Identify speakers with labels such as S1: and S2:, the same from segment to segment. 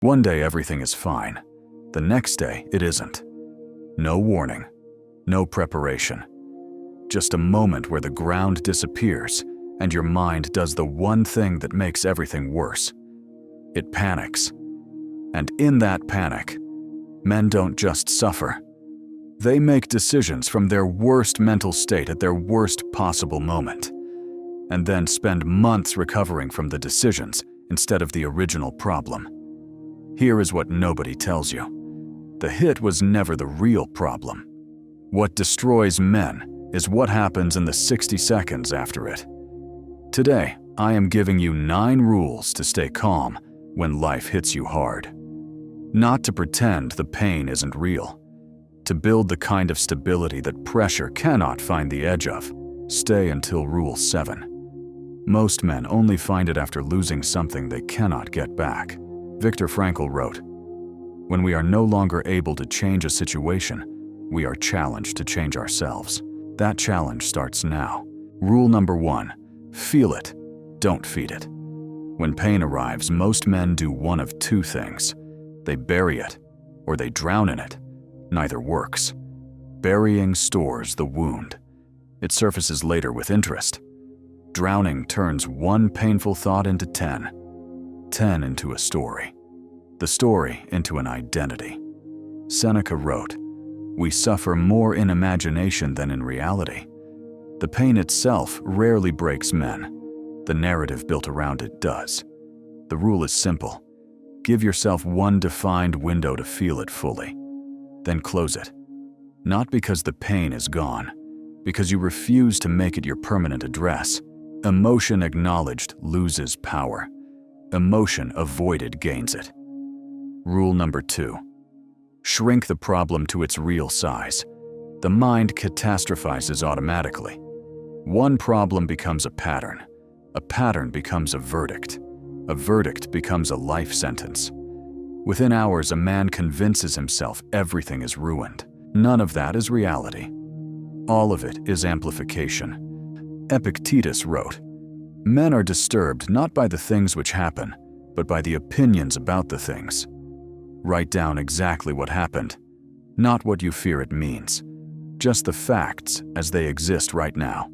S1: One day everything is fine. The next day it isn't. No warning, no preparation. Just a moment where the ground disappears and your mind does the one thing that makes everything worse. It panics. And in that panic, men don't just suffer. They make decisions from their worst mental state at their worst possible moment, and then spend months recovering from the decisions instead of the original problem. Here is what nobody tells you. The hit was never the real problem. What destroys men is what happens in the 60 seconds after it. Today, I am giving you 9 rules to stay calm when life hits you hard. Not to pretend the pain isn't real. To build the kind of stability that pressure cannot find the edge of. Stay until Rule 7. Most men only find it after losing something they cannot get back. Viktor Frankl wrote, "When we are no longer able to change a situation, we are challenged to change ourselves. That challenge starts now." Rule number 1, feel it, don't feed it. When pain arrives, most men do one of 2 things. They bury it, or they drown in it. Neither works. Burying stores the wound. It surfaces later with interest. Drowning turns one painful thought into 10. 10 into a story. The story into an identity. Seneca wrote, "We suffer more in imagination than in reality." The pain itself rarely breaks men. The narrative built around it does. The rule is simple. Give yourself one defined window to feel it fully. Then close it. Not because the pain is gone, because you refuse to make it your permanent address. Emotion acknowledged loses power. Emotion avoided gains it. Rule number 2. Shrink the problem to its real size. The mind catastrophizes automatically. One problem becomes a pattern. A pattern becomes a verdict. A verdict becomes a life sentence. Within hours, a man convinces himself everything is ruined. None of that is reality. All of it is amplification. Epictetus wrote, "Men are disturbed not by the things which happen, but by the opinions about the things." Write down exactly what happened, not what you fear it means, just the facts as they exist right now.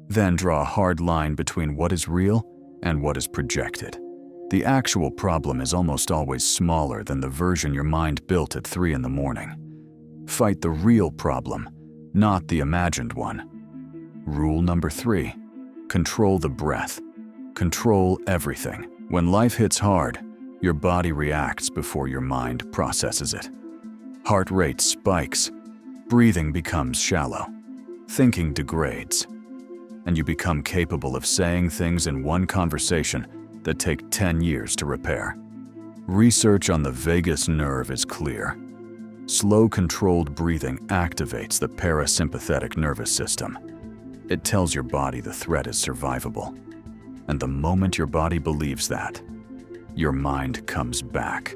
S1: Then draw a hard line between what is real and what is projected. The actual problem is almost always smaller than the version your mind built at 3 in the morning. Fight the real problem, not the imagined one. Rule number 3. Control the breath. Control everything. When life hits hard, your body reacts before your mind processes it. Heart rate spikes. Breathing becomes shallow. Thinking degrades. And you become capable of saying things in one conversation that take 10 years to repair. Research on the vagus nerve is clear. Slow, controlled breathing activates the parasympathetic nervous system. It tells your body the threat is survivable. And the moment your body believes that, your mind comes back.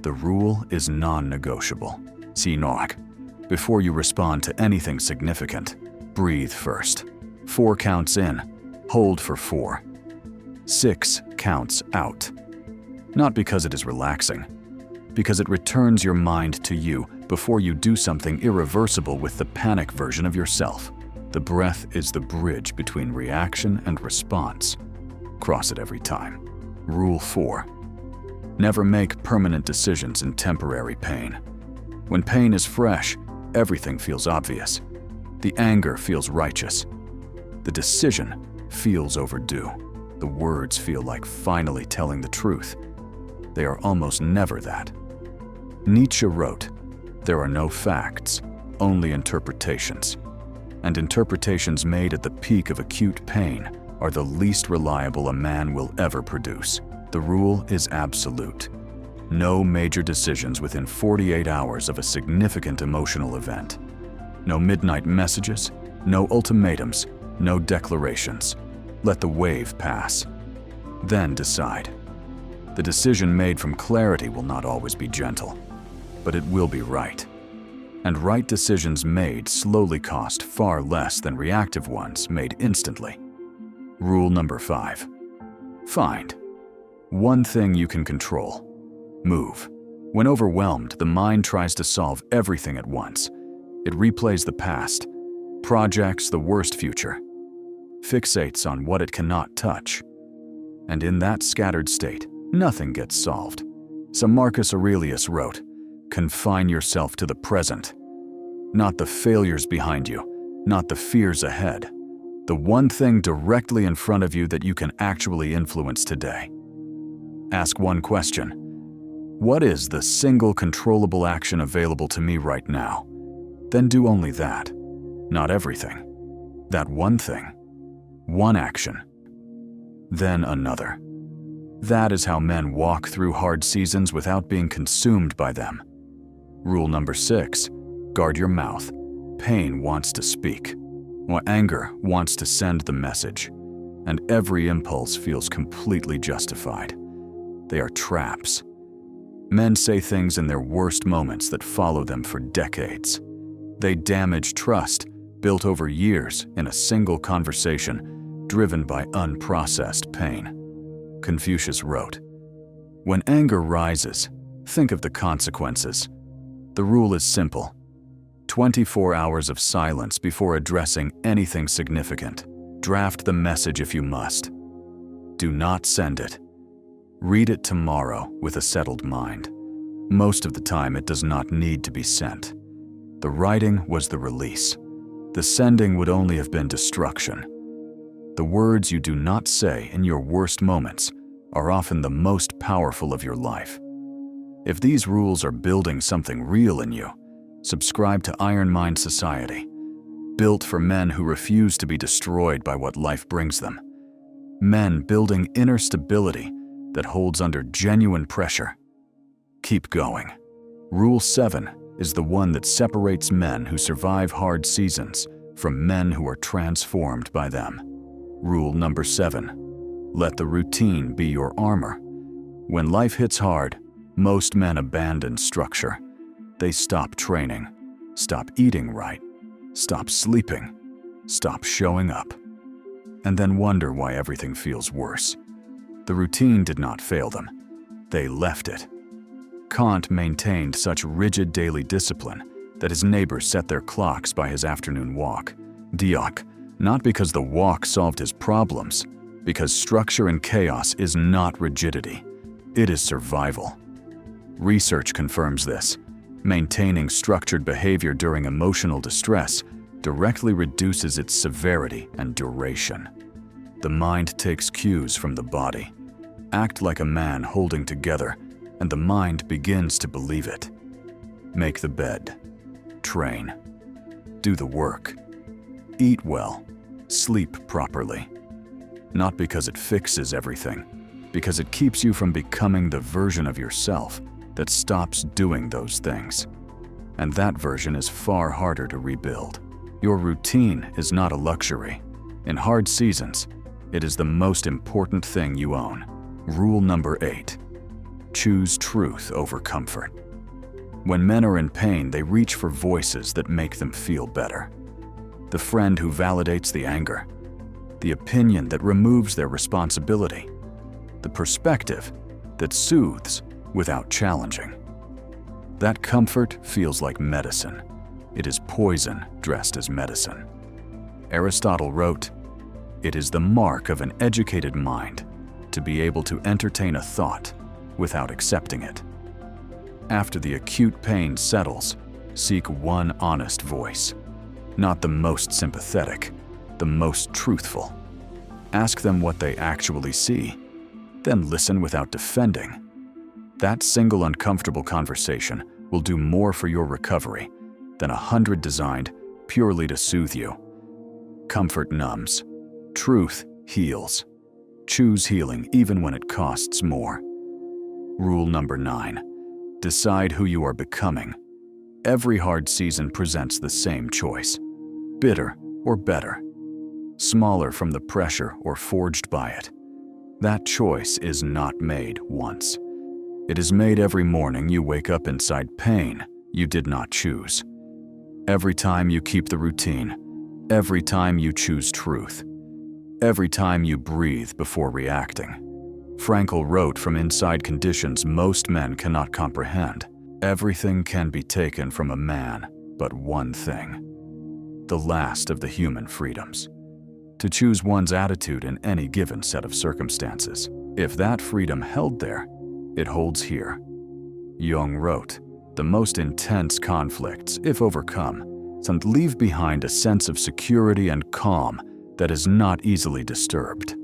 S1: The rule is non-negotiable. Sinok. Before you respond to anything significant, breathe first. 4 counts in, hold for 4. 6 counts out. Not because it is relaxing, because it returns your mind to you before you do something irreversible with the panic version of yourself. The breath is the bridge between reaction and response. Cross it every time. Rule 4. Never make permanent decisions in temporary pain. When pain is fresh, everything feels obvious. The anger feels righteous. The decision feels overdue. The words feel like finally telling the truth. They are almost never that. Nietzsche wrote, "There are no facts, only interpretations. And interpretations made at the peak of acute pain are the least reliable a man will ever produce." The rule is absolute. No major decisions within 48 hours of a significant emotional event. No midnight messages, no ultimatums, no declarations. Let the wave pass. Then decide. The decision made from clarity will not always be gentle, but it will be right. And right decisions made slowly cost far less than reactive ones made instantly. Rule number 5. Find one thing you can control. Move. When overwhelmed, the mind tries to solve everything at once. It replays the past, projects the worst future, fixates on what it cannot touch. And in that scattered state, nothing gets solved. So Marcus Aurelius wrote, "Confine yourself to the present. Not the failures behind you, not the fears ahead. The one thing directly in front of you that you can actually influence today." Ask one question. What is the single controllable action available to me right now? Then do only that. Not everything. That one thing. One action. Then another. That is how men walk through hard seasons without being consumed by them. Rule number 6, guard your mouth. Pain wants to speak, while anger wants to send the message, and every impulse feels completely justified. They are traps. Men say things in their worst moments that follow them for decades. They damage trust, built over years in a single conversation, driven by unprocessed pain. Confucius wrote, "When anger rises, think of the consequences. The rule is simple. 24 hours of silence before addressing anything significant. Draft the message if you must. Do not send it. Read it tomorrow with a settled mind. Most of the time, it does not need to be sent. The writing was the release. The sending would only have been destruction. The words you do not say in your worst moments are often the most powerful of your life." If these rules are building something real in you, subscribe to Iron Mind Society, built for men who refuse to be destroyed by what life brings them. Men building inner stability that holds under genuine pressure. Keep going. Rule 7 is the one that separates men who survive hard seasons from men who are transformed by them. Rule number 7. Let the routine be your armor. When life hits hard, most men abandon structure. They stop training, stop eating right, stop sleeping, stop showing up, and then wonder why everything feels worse. The routine did not fail them. They left it. Kant maintained such rigid daily discipline that his neighbors set their clocks by his afternoon walk. Dioc, not because the walk solved his problems, because structure and chaos is not rigidity. It is survival. Research confirms this. Maintaining structured behavior during emotional distress directly reduces its severity and duration. The mind takes cues from the body. Act like a man holding together, and the mind begins to believe it. Make the bed. Train. Do the work. Eat well. Sleep properly. Not because it fixes everything, because it keeps you from becoming the version of yourself that stops doing those things. And that version is far harder to rebuild. Your routine is not a luxury. In hard seasons, it is the most important thing you own. Rule number 8. Choose truth over comfort. When men are in pain, they reach for voices that make them feel better. The friend who validates the anger. The opinion that removes their responsibility. The perspective that soothes without challenging. That comfort feels like medicine. It is poison dressed as medicine. Aristotle wrote, "It is the mark of an educated mind to be able to entertain a thought without accepting it." After the acute pain settles, seek one honest voice. Not the most sympathetic, the most truthful. Ask them what they actually see, then listen without defending. That single uncomfortable conversation will do more for your recovery than 100 designed purely to soothe you. Comfort numbs. Truth heals. Choose healing even when it costs more. Rule number 9. Decide who you are becoming. Every hard season presents the same choice. Bitter or better. Smaller from the pressure or forged by it. That choice is not made once. It is made every morning you wake up inside pain you did not choose. Every time you keep the routine. Every time you choose truth. Every time you breathe before reacting. Frankl wrote from inside conditions most men cannot comprehend. Everything can be taken from a man, but one thing. The last of the human freedoms. To choose one's attitude in any given set of circumstances. If that freedom held there, it holds here. Jung wrote, the most intense conflicts, if overcome, leave behind a sense of security and calm that is not easily disturbed.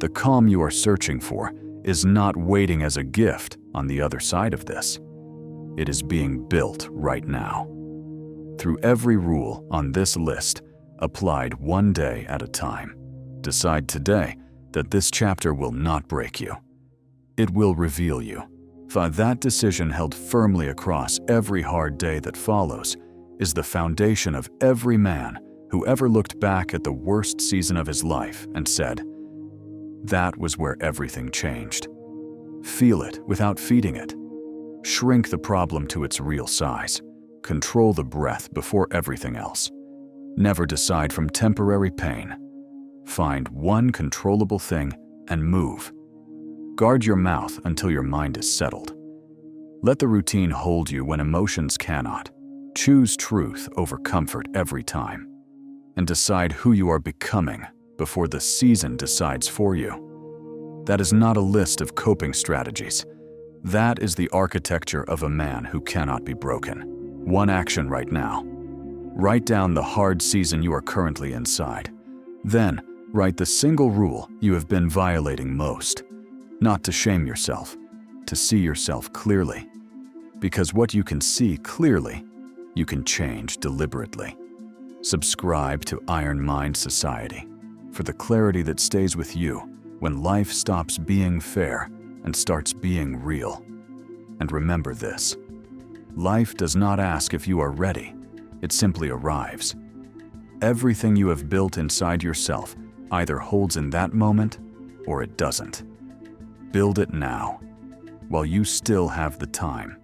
S1: The calm you are searching for is not waiting as a gift on the other side of this. It is being built right now. Through every rule on this list, applied one day at a time. Decide today that this chapter will not break you. It will reveal you. For that decision held firmly across every hard day that follows is the foundation of every man who ever looked back at the worst season of his life and said, that was where everything changed. Feel it without feeding it. Shrink the problem to its real size. Control the breath before everything else. Never decide from temporary pain. Find one controllable thing and move. Guard your mouth until your mind is settled. Let the routine hold you when emotions cannot. Choose truth over comfort every time. And decide who you are becoming before the season decides for you. That is not a list of coping strategies. That is the architecture of a man who cannot be broken. One action right now. Write down the hard season you are currently inside. Then, write the single rule you have been violating most. Not to shame yourself, to see yourself clearly. Because what you can see clearly, you can change deliberately. Subscribe to Iron Mind Society for the clarity that stays with you when life stops being fair and starts being real. And remember this. Life does not ask if you are ready. It simply arrives. Everything you have built inside yourself either holds in that moment or it doesn't. Build it now, while you still have the time.